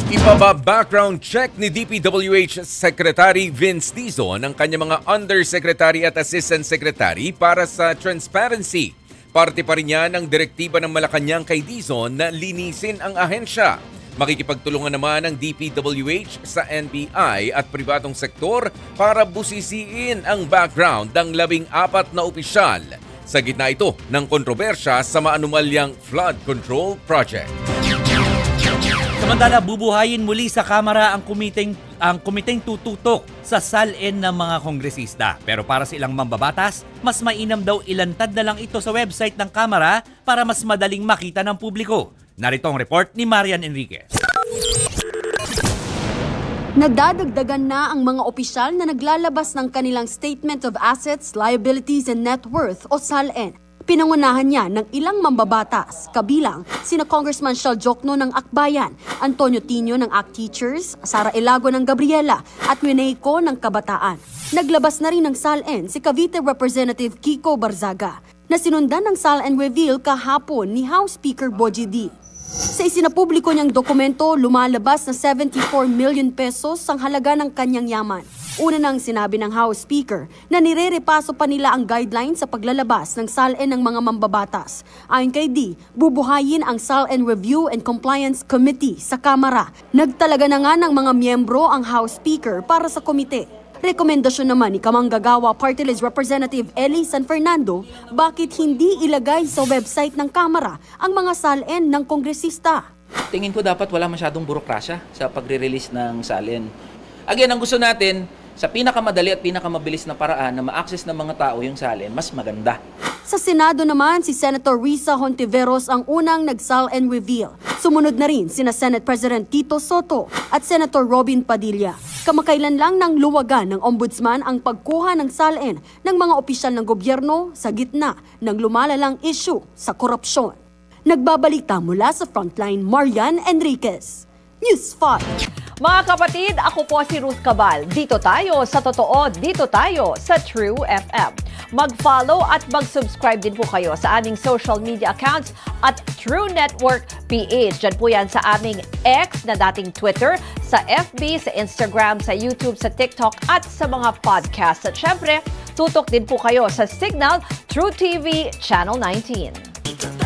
Ipaba-background check ni DPWH Secretary Vince Dizon ang kanyang mga Undersecretary at Assistant Secretary para sa transparency. Parte pa rin yan ang direktiba ng Malacanang kay Dizon na linisin ang ahensya. Makikipagtulungan naman ang DPWH sa NBI at pribadong sektor para busisiin ang background ng 14 na opisyal. Sa gitna ito ng kontrobersya sa maanumalyang flood control project. Samantala, bubuhayin muli sa Kamara ang komiteng tututok sa salin ng mga kongresista. Pero para sa ilang mambabatas, mas mainam daw ilantad na lang ito sa website ng Kamara para mas madaling makita ng publiko. Narito ang report ni Marian Enriquez. Nadadagdagan na ang mga opisyal na naglalabas ng kanilang Statement of Assets, Liabilities and Net Worth o SALN. Pinangunahan niya ng ilang mambabatas, kabilang sina Congressman Shal Jokno ng Akbayan, Antonio Tino ng ACT Teachers, Sara Elago ng Gabriela at Wineco ng Kabataan. Naglabas na rin ng SALN si Cavite Representative Kiko Barzaga na sinundan ng SALN reveal kahapon ni House Speaker Bogie D. Sa isinapubliko niyang dokumento, lumalabas na 74 million pesos ang halaga ng kanyang yaman. Una nang sinabi ng House Speaker na nire-repaso pa nila ang guidelines sa paglalabas ng SALN ng mga mambabatas. Ayon kay D, bubuhayin ang SALN Review and Compliance Committee sa Kamara. Nagtalaga na nga ng mga miyembro ang House Speaker para sa komite. Rekomendasyon naman ni Kamanggagawa Party List Representative Eli San Fernando bakit hindi ilagay sa website ng Kamara ang mga SALN ng kongresista. Tingin ko dapat wala masyadong burokrasya sa pagre-release ng SALN. Again, ang gusto natin, sa pinakamadali at pinakamabilis na paraan na ma-access ng mga tao yung SALN, mas maganda. Sa Senado naman, si Senator Risa Hontiveros ang unang nag-SALN reveal. Sumunod na rin sina Senate President Tito Soto at Senator Robin Padilla. Kamakailan lang nang luwagan ng Ombudsman ang pagkuha ng SALN ng mga opisyal ng gobyerno sa gitna ng lumalalang issue sa korupsyon. Nagbabalita mula sa Frontline, Marian Enriquez, News 5. Mga kapatid, ako po si Ruth Cabal. Dito tayo sa totoo, dito tayo sa True FM. Mag-follow at mag-subscribe din po kayo sa aming social media accounts at True Network PH. Diyan po yan sa aming X na dating Twitter, sa FB, sa Instagram, sa YouTube, sa TikTok at sa mga podcasts. At syempre, tutok din po kayo sa Signal True TV Channel 19.